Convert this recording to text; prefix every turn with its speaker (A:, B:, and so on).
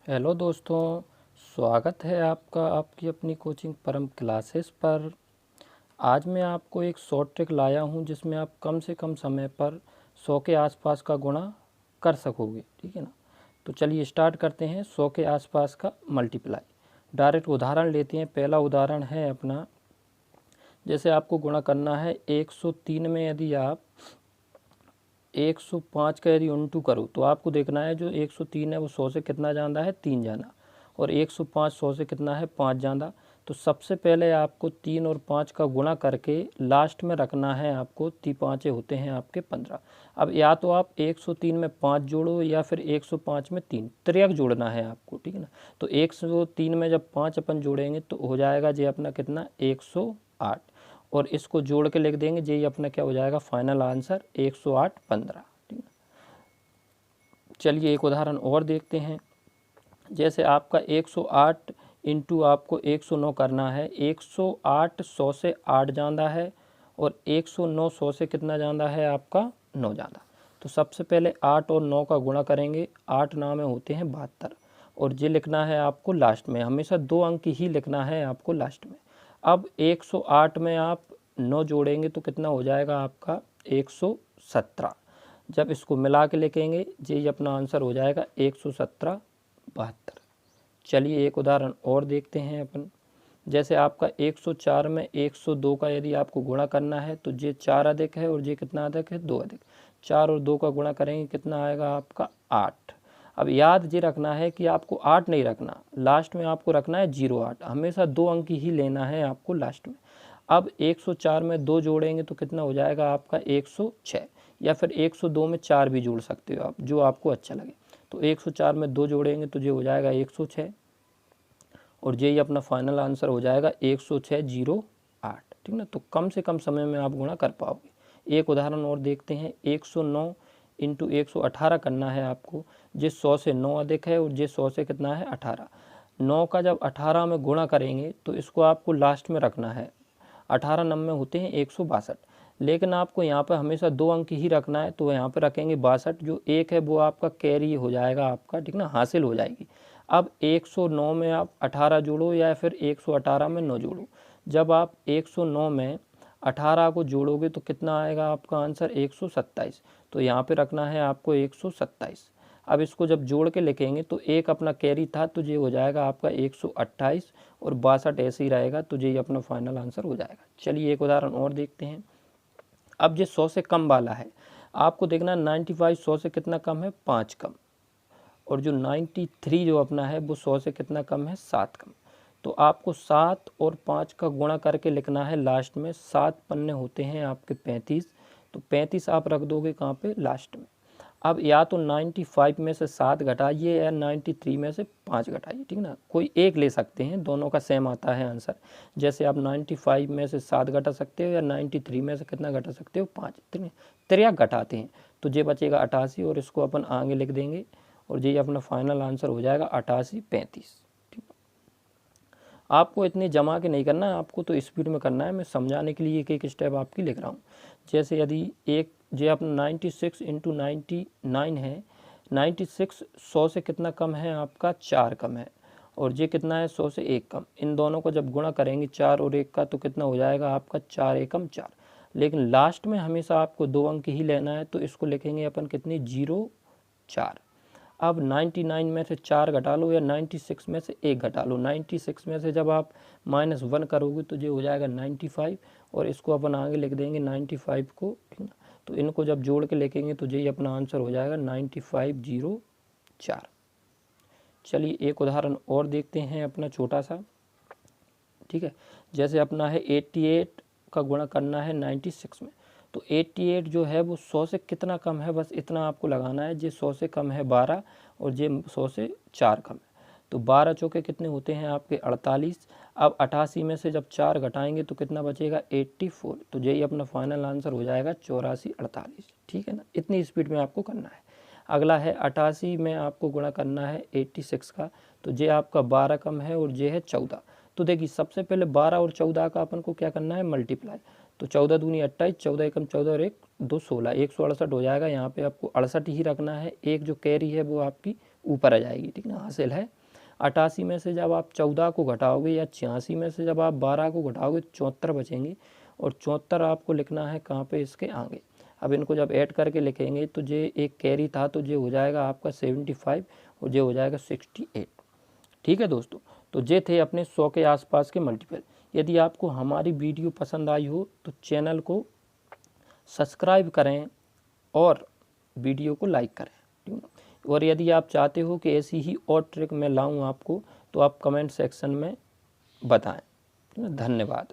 A: Hello दोस्तों, स्वागत है आपका आपकी अपनी कोचिंग परम क्लासेस पर। आज मैं आपको एक शॉर्ट ट्रिक लाया हूं जिसमें आप कम से कम समय पर 100 के आसपास का गुणा कर सकोगे। ठीक है ना। तो चलिए स्टार्ट करते हैं 100 के आसपास का मल्टीप्लाई। डायरेक्ट उदाहरण लेते हैं। पहला उदाहरण है अपना, जैसे आपको गुणा करना है 103 में। यदि आप 105 का यदि उल्टू करो तो आपको देखना है जो 103 है वो 100 से कितना ज़्यादा है, 3 जाना। और 105 100 से कितना है, 5 ज़्यादा। तो सबसे पहले आपको 3 और 5 का गुणा करके लास्ट में रखना है आपको। 5 होते हैं आपके 15। अब या तो आप 103 में 5 जोड़ो या फिर 105 में 3 त्रियक जोड़ना है आपको। ठीक है ना। तो 103 में जब 5 अपन जोड़ेंगे तो हो जाएगा जी अपना कितना, 108। और इसको जोड़ के लिख देंगे, ये अपना क्या हो जाएगा, फाइनल आंसर 108 15। ठीक है। चलिए एक उदाहरण और देखते हैं। जैसे आपका 108 इंटू आपको 109 करना है। 108 100 से 8 ज़्यादा है और 109 100 से कितना ज़्यादा है आपका, 9 ज़्यादा। तो सबसे पहले 8 और 9 का गुणा करेंगे। 8 9 में होते हैं 72 और ये लिखना है आपको लास्ट में। हमेशा 2 अंक ही लिखना है आपको लास्ट में। अब 108 में आप 9 जोड़ेंगे तो कितना हो जाएगा आपका, 117। जब इसको मिला के लिखेंगे ये अपना आंसर हो जाएगा 117 72। चलिए एक उदाहरण और देखते हैं अपन। जैसे आपका 104 में 102 का यदि आपको गुणा करना है तो ये 4 अधिक है और ये कितना अधिक है, 2 अधिक। 4 और 2 का गुणा करेंगे कितना आएगा आपका, 8। अब याद ये रखना है कि आपको 8 नहीं रखना, लास्ट में आपको रखना है 08। हमेशा 2 अंक ही लेना है आपको लास्ट में। अब 104 में 2 जोड़ेंगे तो कितना हो जाएगा आपका, 106। या फिर 102 में 4 भी जोड़ सकते हो आप, जो आपको अच्छा लगे। तो 104 में 2 जोड़ेंगे तो ये हो जाएगा 106 और यही अपना फाइनल आंसर हो जाएगा 10608। ठीक ना। तो कम से कम समय में आप गुणा कर पाओगे। एक उदाहरण और देखते हैं। 109 इंटू 118 करना है आपको। जिस 100 से 9 अधिक है और जिस 100 से कितना है, 18। 9 का जब 18 में गुणा करेंगे तो इसको आपको लास्ट में रखना है। 18 9 में होते हैं 162। लेकिन आपको यहाँ पर हमेशा 2 अंक ही रखना है, तो यहाँ पर रखेंगे 62। जो एक है वो आपका कैरी हो जाएगा आपका, ठीक ना, हासिल हो जाएगी। अब 109 में आप 18 जोड़ो या फिर 118 में 9 जोड़ो। जब आप 109 में 18 को जोड़ोगे तो कितना आएगा आपका आंसर, 127। तो यहाँ पे रखना है आपको 127। अब इसको जब जोड़ के लिखेंगे तो एक अपना कैरी था तो ये हो जाएगा आपका 128 और 62 ऐसे ही रहेगा। तो ये अपना फाइनल आंसर हो जाएगा। चलिए एक उदाहरण और देखते हैं। अब ये 100 से कम वाला है, आपको देखना 95 100 से कितना कम है, 5 कम। और जो 93 जो अपना है वो 100 से कितना कम है, 7 कम। तो आपको 7 और 5 का गुणा करके लिखना है लास्ट में। 7 पन्ने होते हैं आपके 35। तो 35 आप रख दोगे कहाँ पे, लास्ट में। अब या तो 95 में से 7 घटाइए या 93 में से 5 घटाइए। ठीक ना, कोई एक ले सकते हैं, दोनों का सेम आता है आंसर। जैसे आप 95 में से 7 घटा सकते हो या 93 में से कितना घटा सकते हो, 5। ठीक है, त्रियक घटाते हैं तो ये बचेगा 88 और इसको अपन आगे लिख देंगे और ये अपना फाइनल आंसर हो जाएगा 88 35। ठीक। आपको इतनी जमा के नहीं करना है, आपको तो स्पीड में करना है। मैं समझाने के लिए एक एक स्टेप आपकी लिख रहा हूँ। जैसे यदि एक जो अपना 96 इंटू 99 है। 96 100 से कितना कम है आपका, 4 कम है। और ये कितना है, 100 से 1 कम। इन दोनों को जब गुणा करेंगे 4 और 1 का तो कितना हो जाएगा आपका, 4 एकम 4। लेकिन लास्ट में हमेशा आपको 2 अंक ही लेना है, तो इसको लिखेंगे अपन कितनी, 04। अब 99 में से 4 घटा लो या 96 में से 1 घटा लो। 96 में से जब आप -1 करोगे तो ये हो जाएगा 95 और इसको अपन आगे लिख देंगे 95 को। ठीक ना। तो इनको जब जोड़ के लिखेंगे तो यही अपना आंसर हो जाएगा 9504। चलिए एक उदाहरण और देखते हैं अपना छोटा सा। ठीक है, जैसे अपना है 88 का गुणा करना है 96 में। तो 88 जो है वो 100 से कितना कम है, बस इतना आपको लगाना है। ये 100 से कम है 12 और ये 100 से 4 कम है। तो 12 चौके कितने होते हैं आपके, 48। अब 88 में से जब 4 घटाएंगे तो कितना बचेगा, 84। तो यही अपना फाइनल आंसर हो जाएगा 84 48। ठीक है ना, इतनी स्पीड में आपको करना है। अगला है 88 में आपको गुणा करना है 86 का। तो ये आपका 12 कम है और ये है 14। तो देखिए सबसे पहले 12 और 14 का अपन को क्या करना है, मल्टीप्लाई। तो 14 दूनी 28, 14 एकम 14 और 1 2 16, 168 हो जाएगा। यहाँ पे आपको 68 ही रखना है। एक जो कैरी है वो आपकी ऊपर आ जाएगी, ठीक ना, हासिल है। 88 में से जब आप 14 को घटाओगे या 86 में से जब आप 12 को घटाओगे 74 बचेंगे, और 74 आपको लिखना है कहाँ पे, इसके आगे। अब इनको जब ऐड करके लिखेंगे तो ये एक कैरी था तो ये हो जाएगा आपका 75 और ये हो जाएगा 68, ठीक है दोस्तों। तो ये थे अपने 100 के आसपास के मल्टीपल। यदि आपको हमारी वीडियो पसंद आई हो तो चैनल को सब्सक्राइब करें और वीडियो को लाइक करें, ठीक है। और यदि आप चाहते हो कि ऐसी ही और ट्रिक मैं लाऊं आपको, तो आप कमेंट सेक्शन में बताएं। धन्यवाद।